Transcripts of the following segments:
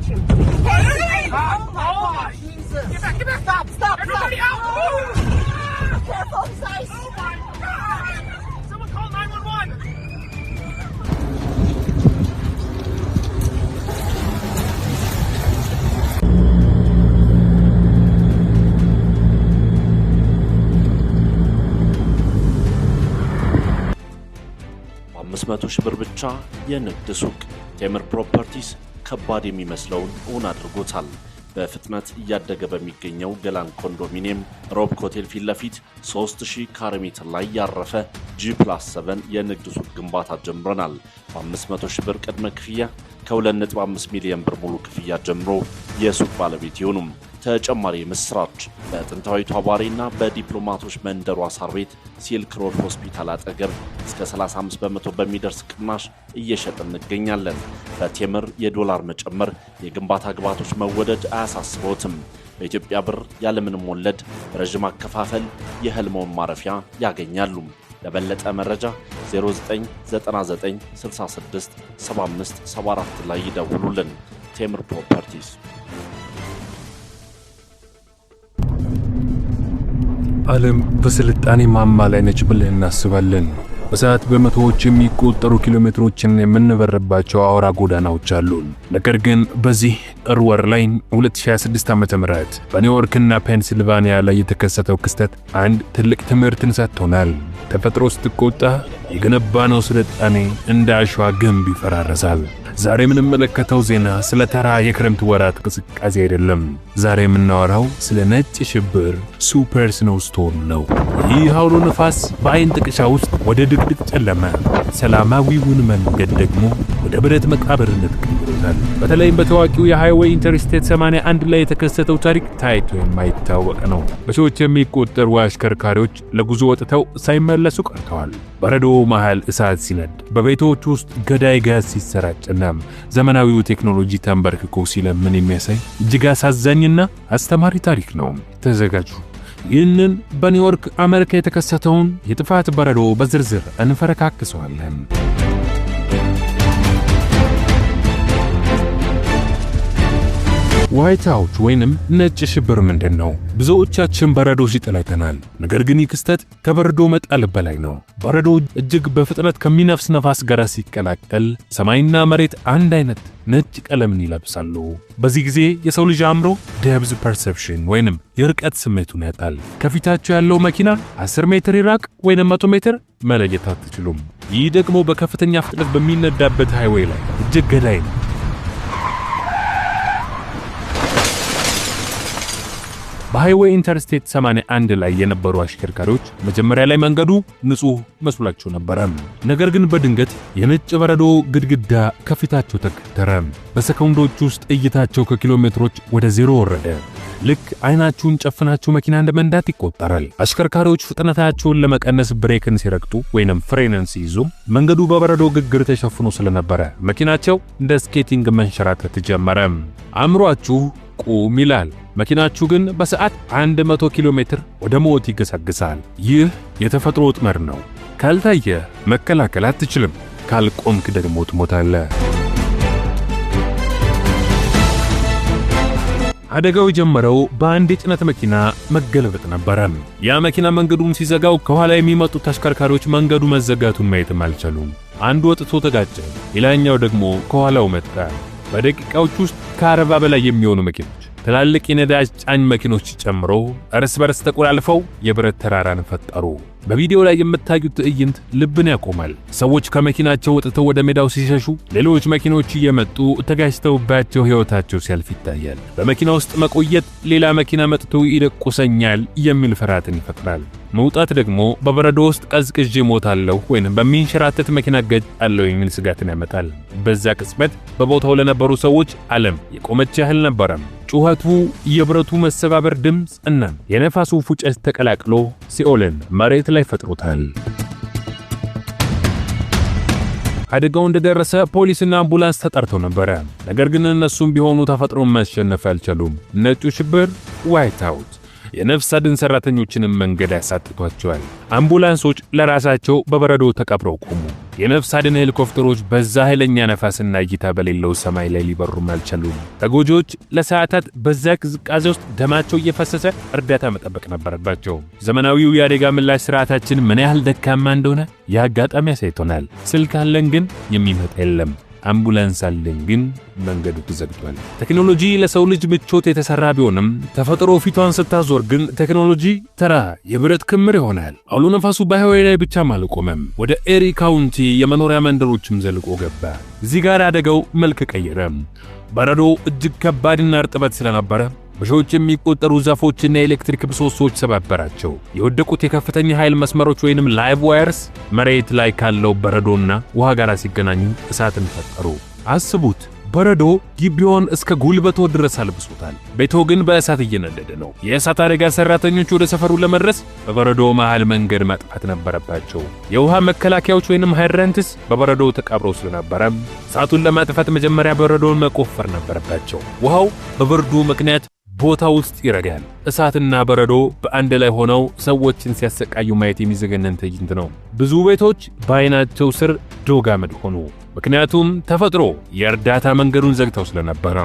watch him. Get back. Stop. Everybody out. Careful, he's ice. Oh my God. Someone call 911. $500,000 ብቻ የንግድ ሱቅ ቴምር ፕሮፐርቲስ ከባድ የሚመስለውን እውን አድርጎታል። በፍጥነት እያደገ በሚገኘው ገላን ኮንዶሚኒየም ሮብ ሆቴል ፊት ለፊት 3000 ካሬ ሜትር ላይ ያረፈ G+7 የንግድ ሱቅ ግንባታ ጀምረናል። በ500,000 ቅድመ ክፍያ ከ2.5 ሚሊዮን ብር ሙሉ ክፍያ ጀምሮ የሱቅ ባለቤት ይሁኑ። ተጨማሪ ምስራች በጥንታዊቷ ባሬና በዲፕሎማቶች መንደሩ አሳር ቤት ሲልክ ሮድ ሆስፒታል አጠገብ እስከ 35% በሚደርስ ቅናሽ እየሸጥን እንገኛለን። በቴምር የዶላር መጨመር የግንባታ ግብዓቶች መወደድ አያሳስቦትም። በኢትዮጵያ ብር ያለምንም ወለድ ረጅም አከፋፈል የህልሞን ማረፊያ ያገኛሉ። ለበለጠ መረጃ 0999667574 ላይ ይደውሉልን። ቴምር ፕሮፐርቲስ። ዓለም በስልጣኔ ማማ ላይ ነች ብለን እናስባለን። በሰዓት በመቶዎች የሚቆጠሩ ኪሎሜትሮችን የምንበርባቸው አውራ ጎዳናዎች አሉን። ነገር ግን በዚህ ጥር ወር ላይ 2026 ዓ.ም በኒውዮርክና ፔንሲልቫኒያ ላይ የተከሰተው ክስተት አንድ ትልቅ ትምህርትን ሰጥቶናል። ተፈጥሮ ስትቆጣ የገነባነው ስልጣኔ እንደ አሸዋ ግንብ ይፈራረሳል። ዛሬ የምንመለከተው ዜና ስለ ተራ የክረምት ወራት ቅዝቃዜ አይደለም። ዛሬ የምናወራው ስለ ነጭ ሽብር ሱፐር ስኖው ስቶርም ነው። ይህ አውሎ ነፋስ በአይን ጥቅሻ ውስጥ ወደ ድቅድቅ ጨለማ፣ ሰላማዊውን መንገድ ደግሞ ወደ ብረት መቃብርነት ቀይሮታል። በተለይም በታዋቂው የሃይዌይ ኢንተርስቴት 81 ላይ የተከሰተው ታሪክ ታይቶ የማይታወቅ ነው። በሺዎች የሚቆጠሩ አሽከርካሪዎች ለጉዞ ወጥተው ሳይመለሱ ቀርተዋል። በረዶ መሃል እሳት ሲነድ፣ በቤቶች ውስጥ ገዳይ ጋዝ ሲሰራጭና ዘመናዊው ቴክኖሎጂ ተንበርክኮ ሲለምን የሚያሳይ እጅግ አሳዛኝና አስተማሪ ታሪክ ነው። ተዘጋጁ። ይህንን በኒውዮርክ አሜሪካ የተከሰተውን የጥፋት በረዶ በዝርዝር እንፈረካክሰዋለን። ዋይት ሃውስ ወይንም ነጭ ሽብር ምንድን ነው? ብዙዎቻችን በረዶ ሲጥል አይተናል። ነገር ግን ይህ ክስተት ከበረዶ መጣል በላይ ነው። በረዶ እጅግ በፍጥነት ከሚነፍስ ነፋስ ጋር ሲቀላቀል ሰማይና መሬት አንድ አይነት ነጭ ቀለምን ይለብሳሉ። በዚህ ጊዜ የሰው ልጅ አእምሮ ዴፕዝ ፐርሰፕሽን ወይንም የርቀት ስሜቱን ያጣል። ከፊታቸው ያለው መኪና 10 ሜትር ይራቅ ወይንም 100 ሜትር መለየት አትችሉም። ይህ ደግሞ በከፍተኛ ፍጥነት በሚነዳበት ሃይዌይ ላይ እጅግ ገዳይ ነው። በሃይዌይ ኢንተርስቴት 81 ላይ የነበሩ አሽከርካሪዎች መጀመሪያ ላይ መንገዱ ንጹህ መስሏቸው ነበር። ነገር ግን በድንገት የነጭ በረዶ ግድግዳ ከፊታቸው ተከተረ። በሰከንዶች ውስጥ እይታቸው ከኪሎሜትሮች ወደ ዜሮ ወረደ። ልክ አይናችሁን ጨፍናችሁ መኪና እንደመንዳት ይቆጠራል። አሽከርካሪዎች ፍጥነታቸውን ለመቀነስ ብሬክን ሲረግጡ ወይንም ፍሬንን ሲይዙ መንገዱ በበረዶ ግግር ተሸፍኖ ስለነበረ መኪናቸው እንደ ስኬቲንግ መንሸራተት ጀመረ። አእምሯችሁ ቁም ይላል። መኪናችሁ ግን በሰዓት 100 ኪሎ ሜትር ወደ ሞት ይገሰግሳል። ይህ የተፈጥሮ ወጥመድ ነው። ካልታየ መከላከል አትችልም፣ ካልቆምክ ደግሞ ትሞታለህ። አደጋው የጀመረው በአንድ የጭነት መኪና መገለበጥ ነበረ። ያ መኪና መንገዱን ሲዘጋው ከኋላ የሚመጡት ተሽከርካሪዎች መንገዱ መዘጋቱን ማየትም አልቻሉም። አንዱ ወጥቶ ተጋጨ፣ ሌላኛው ደግሞ ከኋላው መጣ። በደቂቃዎች ውስጥ ከ40 በላይ የሚሆኑ መኪኖች ትላልቅ የነዳጅ ጫኝ መኪኖች ጨምሮ እርስ በርስ ተቆላልፈው የብረት ተራራን ፈጠሩ። በቪዲዮ ላይ የምታዩት ትዕይንት ልብን ያቆማል። ሰዎች ከመኪናቸው ወጥተው ወደ ሜዳው ሲሸሹ፣ ሌሎች መኪኖች እየመጡ ተጋጭተውባቸው ሕይወታቸው ሲያልፍ ይታያል። በመኪና ውስጥ መቆየት ሌላ መኪና መጥቶ ይደቁሰኛል የሚል ፍርሃትን ይፈጥራል። መውጣት ደግሞ በበረዶ ውስጥ ቀዝቅዤ ሞታለሁ ወይንም በሚንሸራተት መኪና ገጫለሁ የሚል ስጋትን ያመጣል። በዛ ቅጽበት በቦታው ለነበሩ ሰዎች ዓለም የቆመች ያህል ነበረ። ጩኸቱ፣ የብረቱ መሰባበር ድምፅ እና የነፋሱ ፉጨት ተቀላቅሎ ሲኦልን መሬት ላይ ፈጥሮታል። አደጋው እንደደረሰ ፖሊስና አምቡላንስ ተጠርተው ነበር። ነገር ግን እነሱም ቢሆኑ ተፈጥሮን ማሸነፍ አልቻሉም። ነጩ ሽብር ዋይት ሃውስ የነፍስ አድን ሰራተኞችንም መንገድ ያሳጥቷቸዋል። አምቡላንሶች ለራሳቸው በበረዶ ተቀብረው ቆሙ። የነፍስ አድን ሄሊኮፕተሮች በዛ ኃይለኛ ነፋስና እይታ በሌለው ሰማይ ላይ ሊበሩም አልቻሉም። ተጎጂዎች ለሰዓታት በዛ ቅዝቃዜ ውስጥ ደማቸው እየፈሰሰ እርዳታ መጠበቅ ነበረባቸው። ዘመናዊው የአደጋ ምላሽ ስርዓታችን ምን ያህል ደካማ እንደሆነ የአጋጣሚ አሳይቶናል። ስልክ አለን ግን የሚመጣ የለም። አምቡላንስ አለን ግን መንገዱ ተዘግቷል። ቴክኖሎጂ ለሰው ልጅ ምቾት የተሰራ ቢሆንም ተፈጥሮ ፊቷን ስታዞር ግን ቴክኖሎጂ ተራ የብረት ክምር ይሆናል። አውሎ ነፋሱ በሃይዌይ ላይ ብቻም አልቆመም። ወደ ኤሪ ካውንቲ የመኖሪያ መንደሮችም ዘልቆ ገባ። እዚህ ጋር አደጋው መልክ ቀየረ። በረዶ እጅግ ከባድና እርጥበት ስለነበረ በሺዎች የሚቆጠሩ ዛፎችና የኤሌክትሪክ ምሰሶች ሰባበራቸው። የወደቁት የከፍተኛ ኃይል መስመሮች ወይንም ላይቭ ዋየርስ መሬት ላይ ካለው በረዶና ውሃ ጋር ሲገናኙ እሳትን ፈጠሩ። አስቡት፣ በረዶ ግቢውን እስከ ጉልበቶ ድረስ አልብሶታል። ቤቶ ግን በእሳት እየነደደ ነው። የእሳት አደጋ ሰራተኞች ወደ ሰፈሩ ለመድረስ በበረዶ መሃል መንገድ ማጥፋት ነበረባቸው። የውሃ መከላከያዎች ወይንም ሃይድራንትስ በበረዶ ተቃብረው ስለነበረ እሳቱን ለማጥፋት መጀመሪያ በረዶን መቆፈር ነበረባቸው። ውሃው በብርዱ ምክንያት ቦታ ውስጥ ይረጋል። እሳትና በረዶ በአንድ ላይ ሆነው ሰዎችን ሲያሰቃዩ ማየት የሚዘገነን ትዕይንት ነው። ብዙ ቤቶች በአይናቸው ስር ዶግ አመድ ሆኑ። ምክንያቱም ተፈጥሮ የእርዳታ መንገዱን ዘግተው ስለነበረ።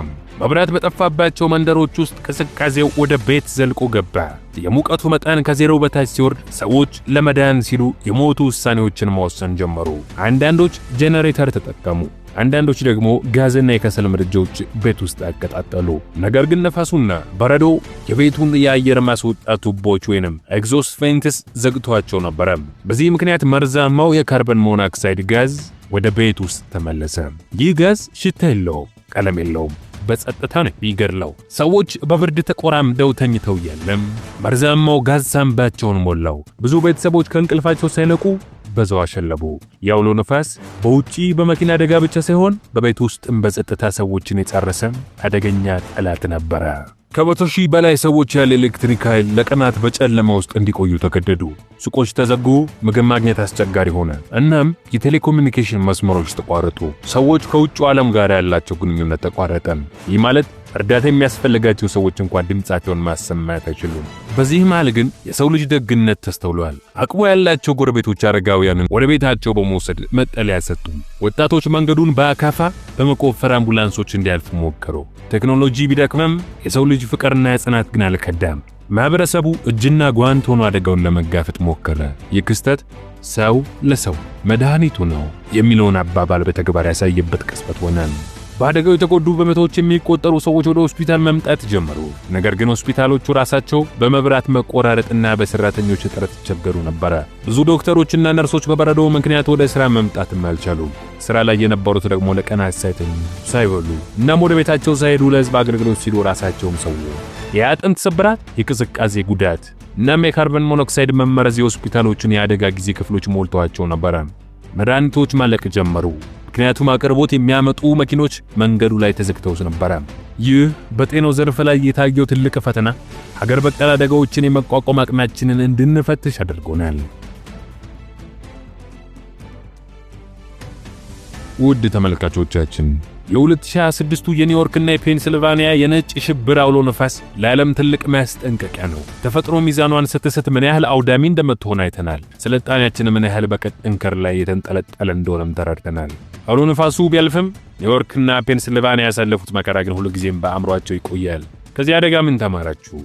መብራት በጠፋባቸው መንደሮች ውስጥ ቅዝቃዜው ወደ ቤት ዘልቆ ገባ። የሙቀቱ መጠን ከዜሮ በታች ሲወርድ ሰዎች ለመዳን ሲሉ የሞቱ ውሳኔዎችን መወሰን ጀመሩ። አንዳንዶች ጄኔሬተር ተጠቀሙ። አንዳንዶች ደግሞ ጋዝና የከሰል ምድጃዎች ቤት ውስጥ ያቀጣጠሉ። ነገር ግን ነፋሱና በረዶ የቤቱን የአየር ማስወጣት ቱቦዎች ወይንም ኤግዞስት ቬንትስ ዘግቷቸው ነበረ። በዚህ ምክንያት መርዛማው የካርበን ሞኖክሳይድ ጋዝ ወደ ቤት ውስጥ ተመለሰ። ይህ ጋዝ ሽታ የለውም፣ ቀለም የለውም፣ በጸጥታ ነው የሚገድለው። ሰዎች በብርድ ተቆራምደው ተኝተው ያለም መርዛማው ጋዝ ሳንባቸውን ሞላው። ብዙ ቤተሰቦች ከእንቅልፋቸው ሳይነቁ በዛው አሸለቡ። የአውሎ ነፋስ በውጪ በመኪና አደጋ ብቻ ሳይሆን በቤት ውስጥም በጸጥታ ሰዎችን የጻረሰ አደገኛ ጠላት ነበረ። ከ100 ሺህ በላይ ሰዎች ያለ ኤሌክትሪክ ኃይል ለቀናት በጨለማ ውስጥ እንዲቆዩ ተገደዱ። ሱቆች ተዘጉ፣ ምግብ ማግኘት አስቸጋሪ ሆነ። እናም የቴሌኮሙኒኬሽን መስመሮች ተቋረጡ። ሰዎች ከውጭው ዓለም ጋር ያላቸው ግንኙነት ተቋረጠ። ይህ ማለት እርዳታ የሚያስፈልጋቸው ሰዎች እንኳን ድምጻቸውን ማሰማት አይችሉም። በዚህ መሃል ግን የሰው ልጅ ደግነት ተስተውሏል። አቅሙ ያላቸው ጎረቤቶች አረጋውያንን ወደ ቤታቸው በመውሰድ መጠለያ ሰጡ። ወጣቶች መንገዱን በአካፋ በመቆፈር አምቡላንሶች እንዲያልፉ ሞከሩ። ቴክኖሎጂ ቢደክመም የሰው ልጅ ፍቅርና ጽናት ግን አልከዳም። ማህበረሰቡ እጅና ጓንት ሆኖ አደጋውን ለመጋፈጥ ሞከረ። ይህ ክስተት ሰው ለሰው መድኃኒቱ ነው የሚለውን አባባል በተግባር ያሳየበት ቅጽበት ሆነ። በአደጋው የተጎዱ በመቶዎች የሚቆጠሩ ሰዎች ወደ ሆስፒታል መምጣት ጀመሩ። ነገር ግን ሆስፒታሎቹ ራሳቸው በመብራት መቆራረጥና በሰራተኞች እጥረት ይቸገሩ ነበር። ብዙ ዶክተሮችና ነርሶች በበረዶው ምክንያት ወደ ሥራ መምጣትም አልቻሉም። ሥራ ላይ የነበሩት ደግሞ ለቀናት ሳይተኙ ሳይበሉ እናም ወደ ቤታቸው ሳይሄዱ ለሕዝብ አገልግሎት ሲሉ ራሳቸውም ሰው የአጥንት ስብራት፣ የቅዝቃዜ ጉዳት እናም የካርበን ሞኖክሳይድ መመረዝ የሆስፒታሎችን የአደጋ ጊዜ ክፍሎች ሞልተዋቸው ነበር። መድኃኒቶች ማለቅ ጀመሩ። ምክንያቱም አቅርቦት የሚያመጡ መኪኖች መንገዱ ላይ ተዘግተው ነበር። ይህ በጤናው ዘርፍ ላይ የታየው ትልቅ ፈተና ሀገር በቀል አደጋዎችን የመቋቋም አቅማችንን እንድንፈትሽ አድርጎናል። ውድ ተመልካቾቻችን የ2026ቱ የኒውዮርክና የፔንሲልቫኒያ የነጭ ሽብር አውሎ ነፋስ ለዓለም ትልቅ ማስጠንቀቂያ ነው። ተፈጥሮ ሚዛኗን ስትስት ምን ያህል አውዳሚ እንደምትሆን አይተናል። ስልጣኔያችን ምን ያህል በቀጥንከር ላይ የተንጠለጠለ እንደሆነም ተረድተናል። አውሎ ነፋሱ ቢያልፍም ኒውዮርክና ፔንሲልቫኒያ ያሳለፉት መከራ ግን ሁሉ ጊዜም በአእምሯቸው ይቆያል። ከዚህ አደጋ ምን ተማራችሁ?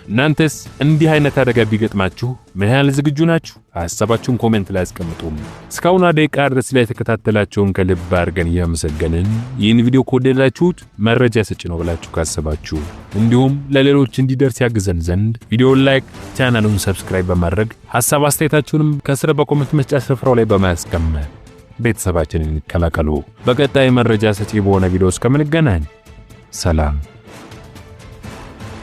እናንተስ እንዲህ አይነት አደጋ ቢገጥማችሁ ምን ያህል ዝግጁ ናችሁ? ሐሳባችሁን ኮሜንት ላይ አስቀምጡም። እስካሁን ደቂቃ ድረስ ላይ ተከታተላችሁን ከልብ አድርገን እያመሰገንን ይህን ቪዲዮ ከወደዳችሁት መረጃ ሰጪ ነው ብላችሁ ካሰባችሁ እንዲሁም ለሌሎች እንዲደርስ ያግዘን ዘንድ ቪዲዮውን ላይክ፣ ቻናሉን ሰብስክራይብ በማድረግ ሐሳብ አስተያየታችሁንም ከስር በኮሜንት መስጫ ስፍራው ላይ በማስቀመጥ ቤተሰባችንን ይቀላቀሉ። በቀጣይ መረጃ ሰጪ በሆነ ቪዲዮ እስከምንገናኝ ሰላም።